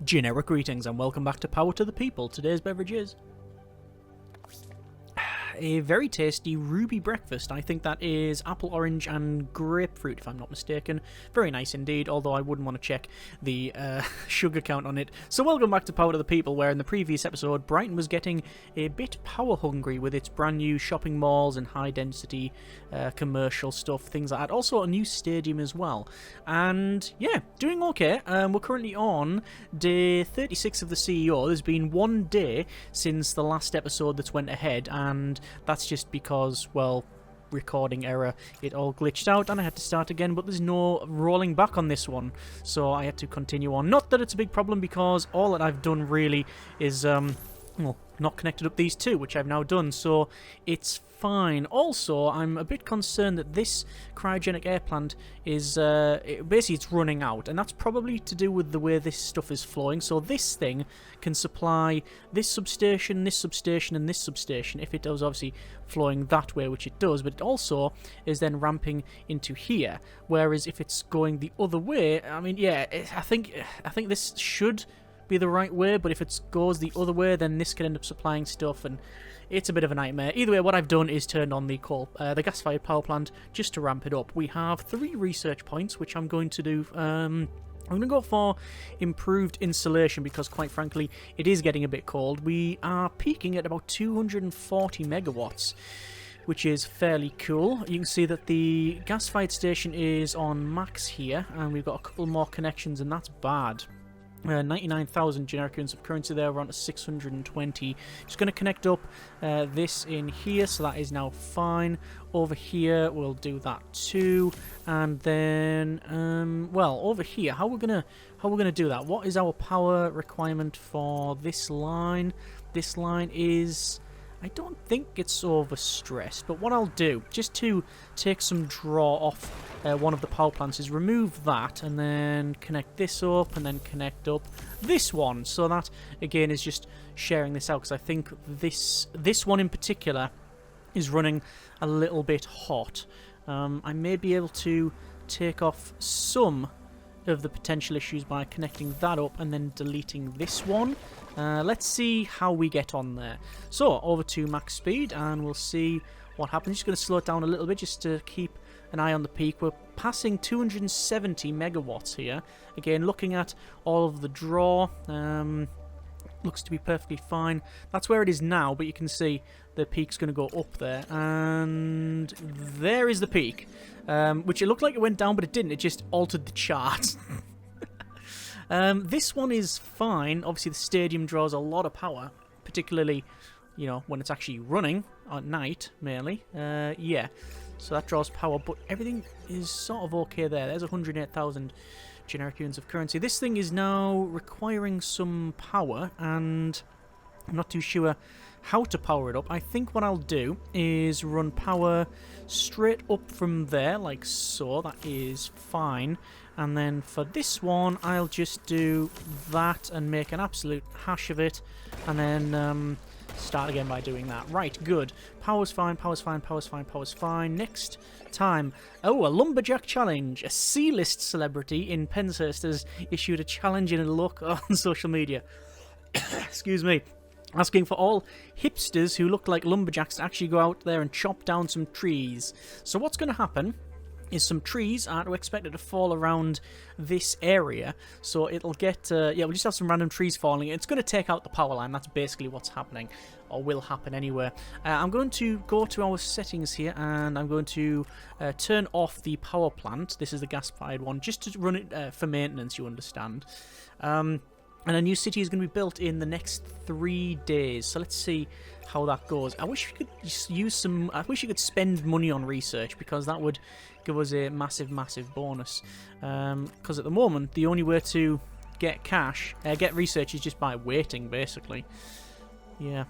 Generic greetings and welcome back to Power to the People. Today's beverage is a very tasty ruby breakfast. I think that is apple, orange and grapefruit if I'm not mistaken. Very nice indeed, although I wouldn't want to check the sugar count on it. So welcome back to Power to the People, where in the previous episode Brighton was getting a bit power hungry with its brand new shopping malls and high density commercial stuff, things like that. Also a new stadium as well. And yeah, doing okay. We're currently on day 36 of the CEO. There's been one day since the last episode that's went ahead, and that's just because, well, recording error, it all glitched out and I had to start again, but there's no rolling back on this one, so I had to continue on. Not that it's a big problem, because all that I've done really is well, not connected up these two, which I've now done, so it's fine. Also, I'm a bit concerned that this cryogenic air plant is basically it's running out, and that's probably to do with the way this stuff is flowing. So this thing can supply this substation, and this substation if it does obviously flowing that way, which it does, but it also is then ramping into here, whereas if it's going the other way, I mean, yeah, I think this should be the right way, but if it goes the other way, then this could end up supplying stuff, and it's a bit of a nightmare. Either way, what I've done is turned on the gas-fired power plant just to ramp it up. We have 3 research points, which I'm going to do. I'm going to go for improved insulation because, quite frankly, it is getting a bit cold. We are peaking at about 240 megawatts, which is fairly cool. You can see that the gas-fired station is on max here, and we've got a couple more connections, and that's bad. 99,000 generic units of currency there, we're on to 620. Just going to connect up this in here, so that is now fine. Over here, we'll do that too. And then, well, over here, how we're gonna do that? What is our power requirement for this line? This line is, I don't think it's overstressed, but what I'll do, just to take some draw off one of the power plants, is remove that and then connect this up and then connect up this one. So that, again, is just sharing this out, because I think this one in particular is running a little bit hot. I may be able to take off some of the potential issues by connecting that up and then deleting this one. Let's see how we get on there. So over to max speed and we'll see what happens. Just going to slow it down a little bit just to keep an eye on the peak. We're passing 270 megawatts here. Again, looking at all of the draw, looks to be perfectly fine. That's where it is now, but you can see the peak's going to go up there, and there is the peak, which it looked like it went down, but it didn't. It just altered the chart. This one is fine. Obviously, the stadium draws a lot of power, particularly, you know, when it's actually running at night, mainly. Yeah, so that draws power, but everything is sort of okay there. There's 108,000 generic units of currency. This thing is now requiring some power, and I'm not too sure how to power it up. I think what I'll do is run power straight up from there, like so. That is fine. And then for this one, I'll just do that and make an absolute hash of it, and then start again by doing that. Right, good. Power's fine, power's fine, power's fine, power's fine. Next time. Oh, a Lumberjack challenge. A C-list celebrity in Penshurst has issued a challenge in a look on social media. Excuse me. Asking for all hipsters who look like lumberjacks to actually go out there and chop down some trees. So what's going to happen is some trees are expected to fall around this area, so it'll get, yeah, we'll just have some random trees falling. It's going to take out the power line. That's basically what's happening, or will happen anyway. I'm going to go to our settings here, and I'm going to turn off the power plant. This is the gas-fired one, just to run it for maintenance, you understand. And a new city is going to be built in the next 3 days. So let's see how that goes. I wish we could use some. I wish you could spend money on research, because that would give us a massive, massive bonus. Because at the moment, the only way to get cash, get research, is just by waiting, basically. Yeah,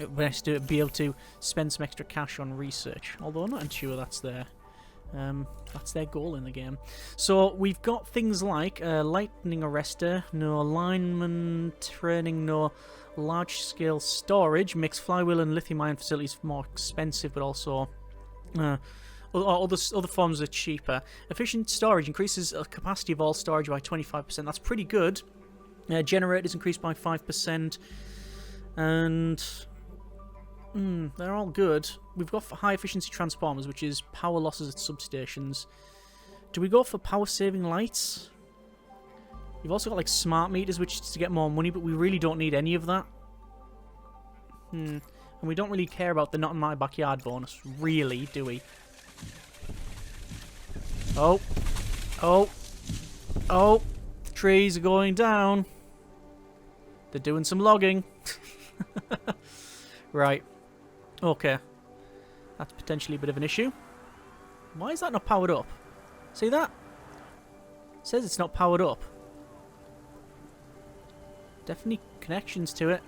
it would be nice to be able to spend some extra cash on research. Although I'm not sure that's that's their goal in the game. So we've got things like lightning arrestor, no lineman training, no large-scale storage, makes flywheel and lithium-ion facilities more expensive, but also other forms are cheaper. Efficient storage increases the capacity of all storage by 25%. That's pretty good. Generators increased by 5%. And they're all good. We've got high efficiency transformers, which is power losses at substations. Do we go for power saving lights? You've also got like smart meters, which is to get more money, but we really don't need any of that. And we don't really care about the not in my backyard bonus, really, do we? Oh. Oh. Oh. Trees are going down. They're doing some logging. Right. Okay. That's potentially a bit of an issue. Why is that not powered up? See that? It says it's not powered up. Definitely connections to it.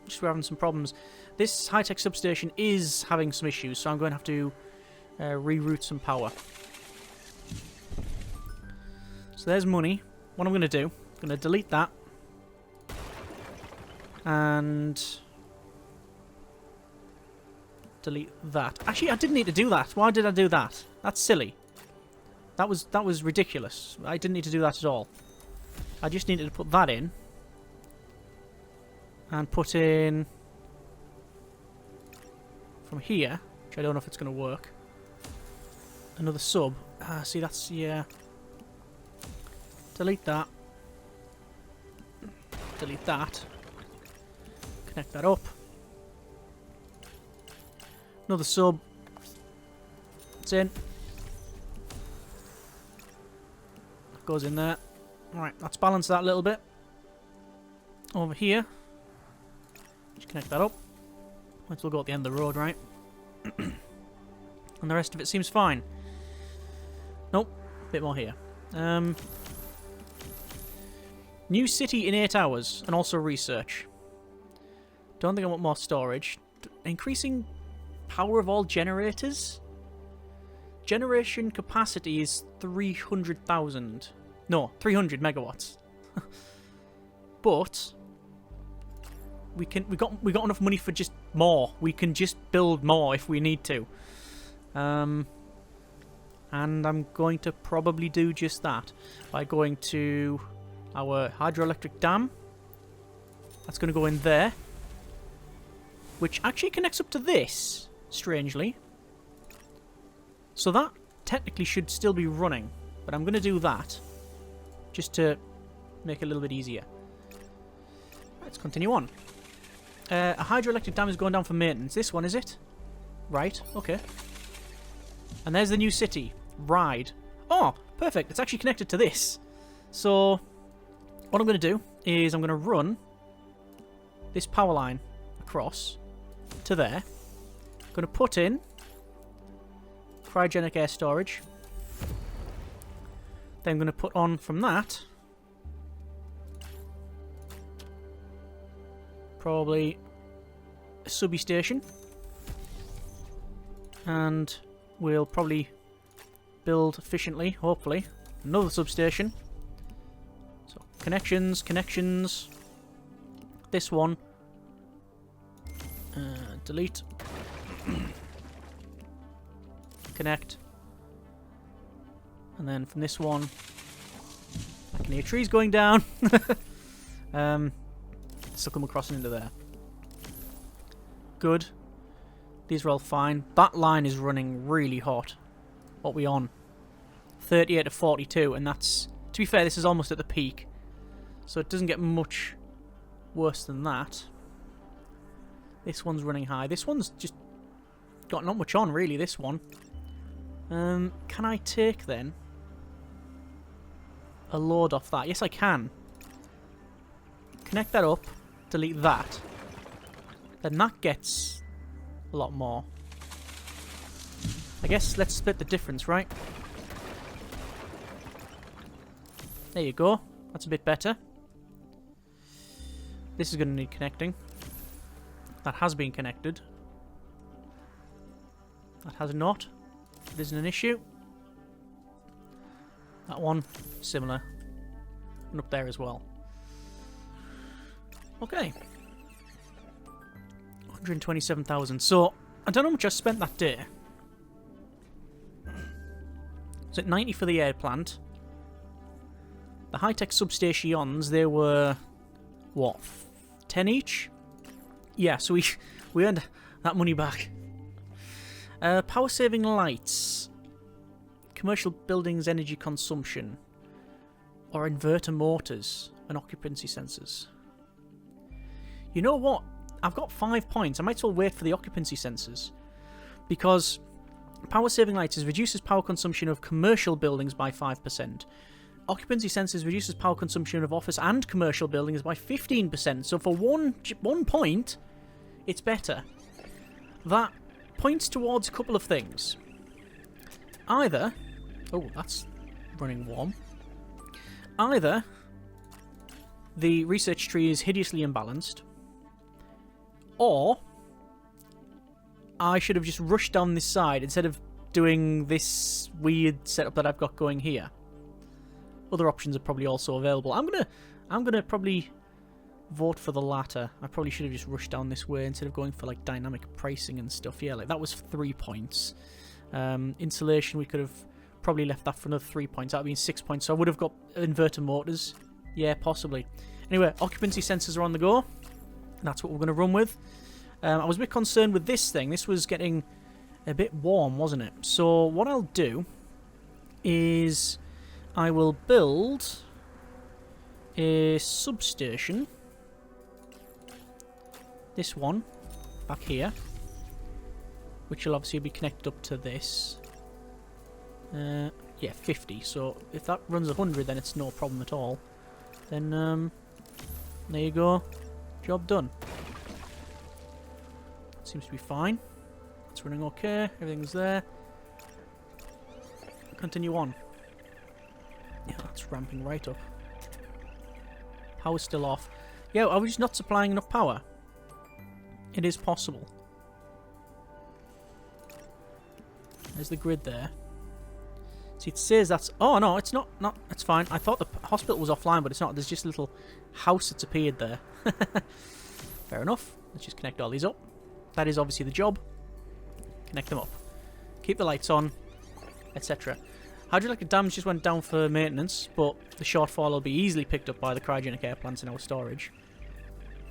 Just we're having some problems. This high-tech substation is having some issues, so I'm going to have to reroute some power. So there's money. What I'm going to do, I'm going to delete that. And delete that. Actually, I didn't need to do that. Why did I do that? That's silly. That was ridiculous. I didn't need to do that at all. I just needed to put that in. And put in from here, which I don't know if it's going to work. Another sub. See, that's, yeah. Delete that. Delete that. Connect that up. Another sub. It's in. Goes in there. Alright, let's balance that a little bit. Over here. Just connect that up. Might as well go at the end of the road, right? And the rest of it seems fine. Nope. A bit more here. New city in 8 hours. And also research. Don't think I want more storage. Increasing power of all generators? Generation capacity is 300,000. No, 300 megawatts. But we got enough money for just more. We can just build more if we need to. And I'm going to probably do just that by going to our hydroelectric dam. That's going to go in there, which actually connects up to this, strangely. So that technically should still be running, but I'm going to do that just to make it a little bit easier. Let's continue on. A hydroelectric dam is going down for maintenance. This one, is it? Right, okay. And there's the new city. Ride. Oh, perfect. It's actually connected to this. So, what I'm going to do is I'm going to run this power line across to there. I'm going to put in cryogenic air storage. Then I'm going to put on from that probably a subby station, and we'll probably build efficiently, hopefully, another substation. So connections. This one, delete, connect, and then from this one, I can hear trees going down. Still come across and into there. Good. These are all fine. That line is running really hot. What are we on? 38 to 42, and that's... To be fair, this is almost at the peak. So it doesn't get much worse than that. This one's running high. This one's just got not much on, really, this one. Can I take, then, a load off that? Yes, I can. Connect that up. Delete that. Then that gets a lot more. I guess let's split the difference, right? There you go. That's a bit better. This is going to need connecting. That has been connected. That has not. It isn't an issue. That one, similar. And up there as well. Okay. 127,000. So, I don't know how much I spent that day. Was it 90 for the air plant? The high-tech substations, they were what, 10 each? Yeah, so we earned that money back. Power saving lights. Commercial buildings energy consumption. Or inverter motors and occupancy sensors. You know what? I've got 5 points. I might as well wait for the occupancy sensors. Because power saving lights reduces power consumption of commercial buildings by 5%. Occupancy sensors reduces power consumption of office and commercial buildings by 15%. So for one point, it's better. That points towards a couple of things. Either... Oh, that's running warm. Either the research tree is hideously imbalanced, or I should have just rushed down this side instead of doing this weird setup that I've got going here. Other options are probably also available. I'm gonna probably vote for the latter. I probably should have just rushed down this way instead of going for like dynamic pricing and stuff. Yeah, like that was 3 points. Insulation, we could have probably left that for another 3 points. That would be 6 points. So I would have got inverter motors. Yeah, possibly. Anyway, occupancy sensors are on the go. That's what we're going to run with. I was a bit concerned with this thing. This was getting a bit warm, wasn't it? So what I'll do is I will build a substation. This one back here, which will obviously be connected up to this. Yeah, 50. So if that runs 100, then it's no problem at all. Then there you go. Job done. Seems to be fine. It's running okay. Everything's there. Continue on. Yeah, that's ramping right up. Power's still off. Yeah, are we just not supplying enough power? It is possible. There's the grid there. See, it says that's... Oh, no, it's not. It's fine. I thought the hospital was offline, but it's not. There's just a little house that's appeared there. Fair enough. Let's just connect all these up. That is obviously the job. Connect them up. Keep the lights on, etc. Hydroelectric dams just went down for maintenance, but the shortfall will be easily picked up by the cryogenic air plants in our storage.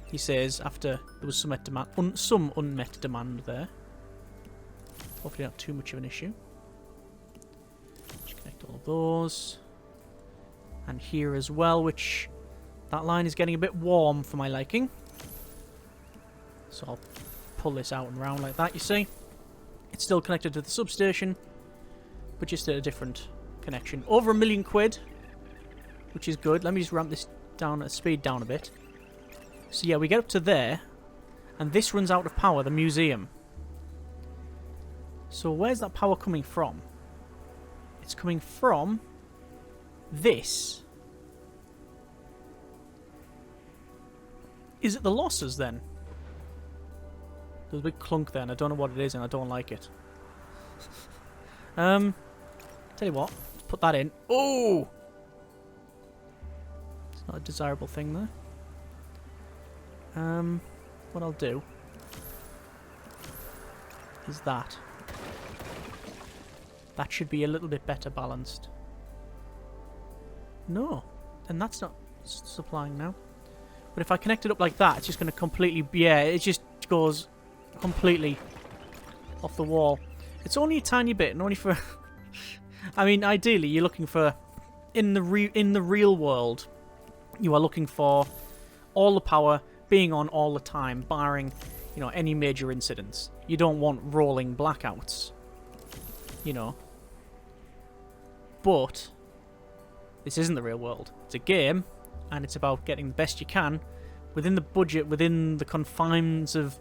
He says after there was some unmet demand there. Hopefully not too much of an issue. Just connect all of those. And here as well, which that line is getting a bit warm for my liking. So I'll pull this out and round like that, you see. It's still connected to the substation, but just at a different connection. Over £1 million, which is good. Let me just ramp this down, speed down a bit. So yeah, we get up to there, and this runs out of power, the museum. So where's that power coming from? It's coming from this. Is it the losses then? There's a big clunk there, and I don't know what it is, and I don't like it. Tell you what, let's put that in. Oh! It's not a desirable thing there. What I'll do is that. That should be a little bit better balanced. No, and that's not supplying now. But if I connect it up like that, it's just going to completely... Yeah, it just goes completely off the wall. It's only a tiny bit, and only for... I mean, ideally, you're looking for... In the real world, you are looking for all the power being on all the time, barring, you know, any major incidents. You don't want rolling blackouts, you know. But this isn't the real world. It's a game, and it's about getting the best you can within the budget, within the confines of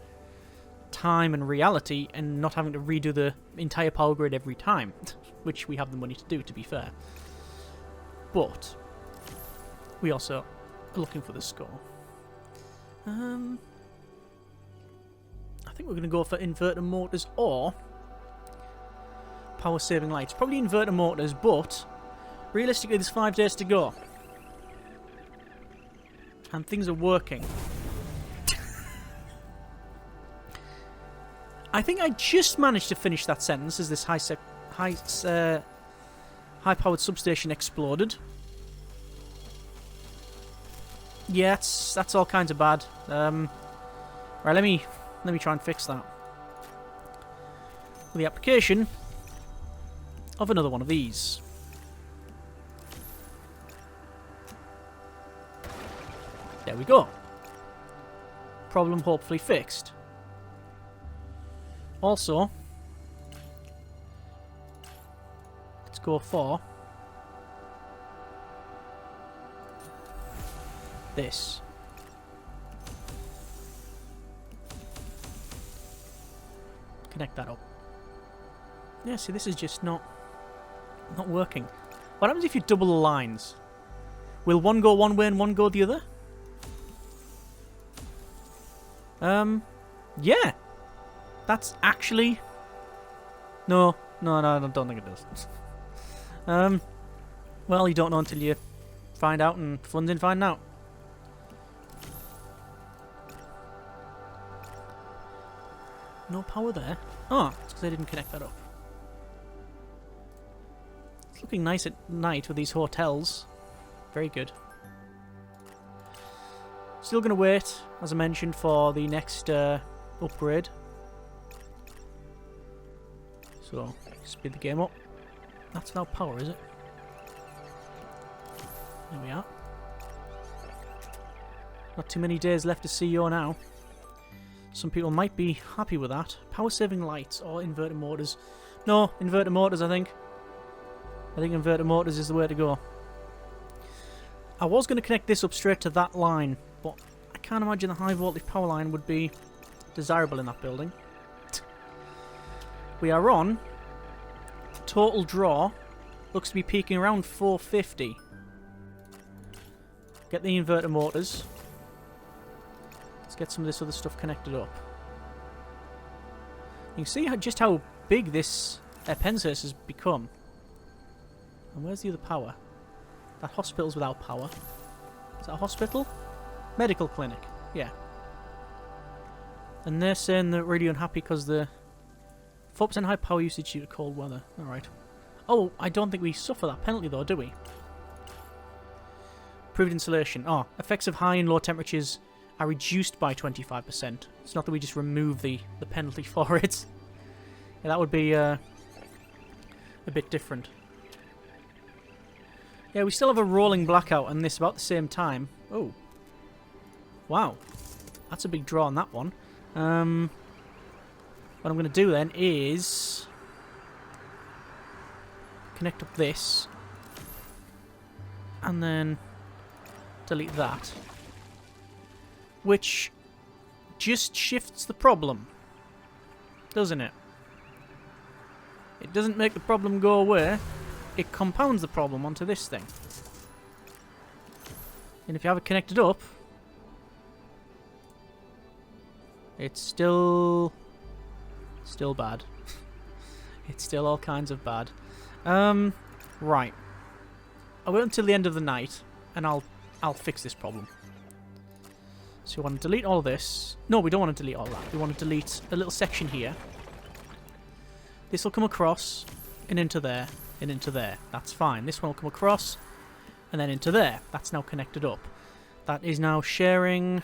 time and reality, and not having to redo the entire power grid every time, which we have the money to do, to be fair. But we also are looking for the score. I think we're going to go for inverter motors or power saving lights. Probably inverter motors, but realistically there's 5 days to go. And things are working. I think I just managed to finish that sentence as this high-powered substation exploded. Yeah, that's all kinds of bad. Right, let me try and fix that. With the application of another one of these. There we go. Problem hopefully fixed. Also, let's go for this. Connect that up. Yeah, see, this is just not working. What happens if you double the lines? Will one go one way and one go the other? Yeah. That's actually... No, I don't think it does. Well, you don't know until you find out, and fun's in finding out. No power there. Oh, it's because I didn't connect that up. It's looking nice at night with these hotels. Very good. Still going to wait, as I mentioned, for the next upgrade. So, speed the game up. That's now power, is it? There we are. Not too many days left to CEO now. Some people might be happy with that. Power saving lights or inverter motors. No, inverter motors, I think. I think inverter motors is the way to go. I was going to connect this up straight to that line, but I can't imagine the high voltage power line would be desirable in that building. We are on total draw. Looks to be peaking around 450. Get the inverter motors. Let's get some of this other stuff connected up. You can see just how big this Penshurst has become. And where's the other power? That hospital's without power. Is that a hospital? Medical clinic. Yeah. And they're saying they're really unhappy because the 4% high power usage due to cold weather. Alright. Oh, I don't think we suffer that penalty though, do we? Improved insulation. Oh, effects of high and low temperatures are reduced by 25%. It's not that we just remove the penalty for it. Yeah, that would be a bit different. Yeah, we still have a rolling blackout and this about the same time. Oh. Wow. That's a big draw on that one. What I'm going to do then is connect up this and then delete that, which just shifts the problem, doesn't it? It doesn't make the problem go away, it compounds the problem onto this thing. And if you have it connected up, it's still bad. It's still all kinds of bad. Right. I'll wait until the end of the night, and I'll fix this problem. So we want to delete all this. No, we don't want to delete all that. We want to delete a little section here. This will come across, and into there, and into there. That's fine. This one will come across, and then into there. That's now connected up. That is now sharing...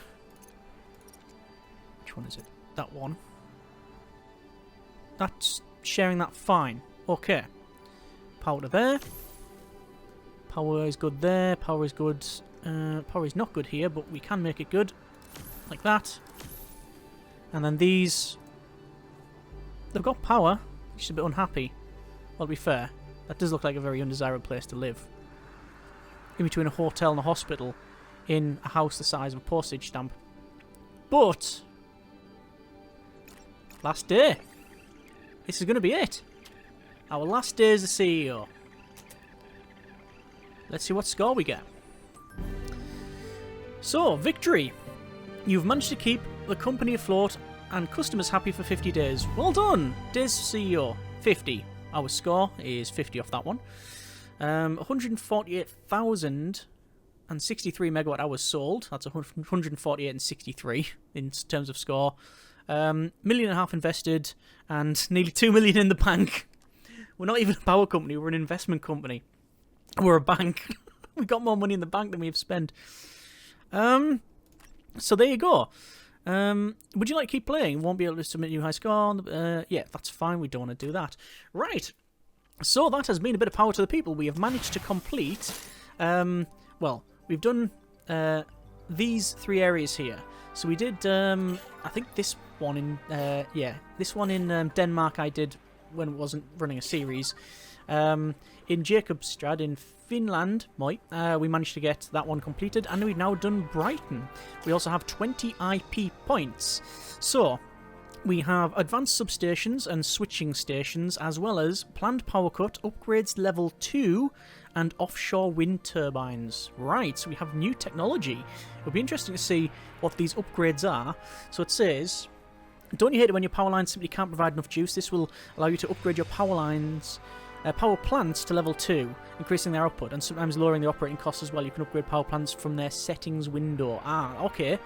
Which one is it? That one. That's sharing that fine. Okay. Power to there. Power is good there. Power is good. Power is not good here, but we can make it good. Like that. And then these... They've got power. Just a bit unhappy. Well, to be fair, that does look like a very undesirable place to live. In between a hotel and a hospital. In a house the size of a postage stamp. But... Last day. This is going to be it. Our last day as the CEO. Let's see what score we get. So, victory. You've managed to keep the company afloat and customers happy for 50 days. Well done. Days CEO. 50. Our score is 50 off that one. 148,063 megawatt hours sold. That's 148 and 63 in terms of score. $1.5 million invested and nearly 2 million in the bank. We're not even a power company, we're an investment company. We're a bank. We've got more money in the bank than we have spent. So there you go. Would you like to keep playing? Won't be able to submit a new high score. Yeah, that's fine. We don't want to do that. Right. So that has been a bit of power to the people. We have managed to complete. Well, we've done these 3 areas here. So we did. I think this one in. Yeah, this one in Denmark I did when it wasn't running a series. In Jakobstad in Finland, we managed to get that one completed, and we've now done Brighton. We also have 20 IP points. So we have advanced substations and switching stations, as well as planned power cut, upgrades level 2, and offshore wind turbines. Right, so we have new technology. It'll be interesting to see what these upgrades are. So it says, don't you hate it when your power lines simply can't provide enough juice? This will allow you to upgrade your power plants to level 2, increasing their output and sometimes lowering the operating costs as well. You can upgrade power plants from their settings window. Okay.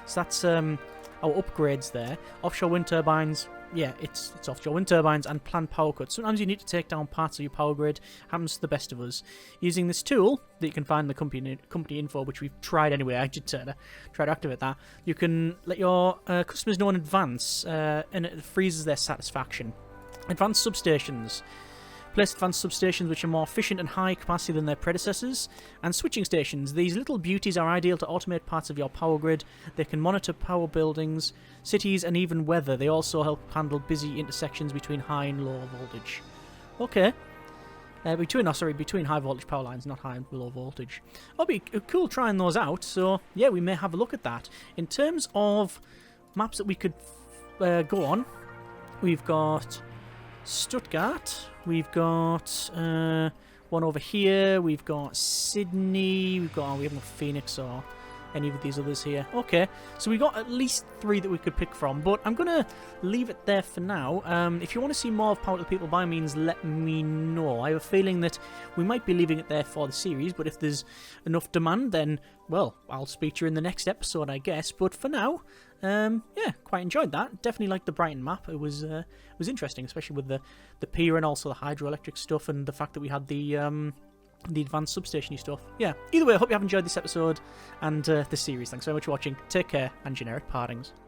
So that's our upgrades there. Offshore wind turbines. Yeah, it's offshore wind turbines and planned power cuts. Sometimes you need to take down parts of your power grid. Happens to the best of us. Using this tool that you can find in the company info, which we've tried anyway. I did try to activate that. You can let your customers know in advance, and it freezes their satisfaction. Advanced substations. Place advanced substations which are more efficient and high capacity than their predecessors. And switching stations. These little beauties are ideal to automate parts of your power grid. They can monitor power buildings, cities, and even weather. They also help handle busy intersections between high and low voltage. Okay. Between high voltage power lines, not high and low voltage. It'll be cool trying those out. So, yeah, we may have a look at that. In terms of maps that we could go on, we've got Stuttgart, we've got one over here, we've got Sydney, we haven't got Phoenix or any of these others here. Okay, so we got at least 3 that we could pick from, but I'm going to leave it there for now. If you want to see more of Power to the People, by all means, let me know. I have a feeling that we might be leaving it there for the series, but if there's enough demand, then, well, I'll speak to you in the next episode, I guess. But for now, yeah, quite enjoyed that. Definitely liked the Brighton map. It was interesting, especially with the pier and also the hydroelectric stuff, and the fact that we had the advanced substation stuff. Yeah, either way, I hope you have enjoyed this episode and the series. Thanks very much for watching. Take care, and generic partings.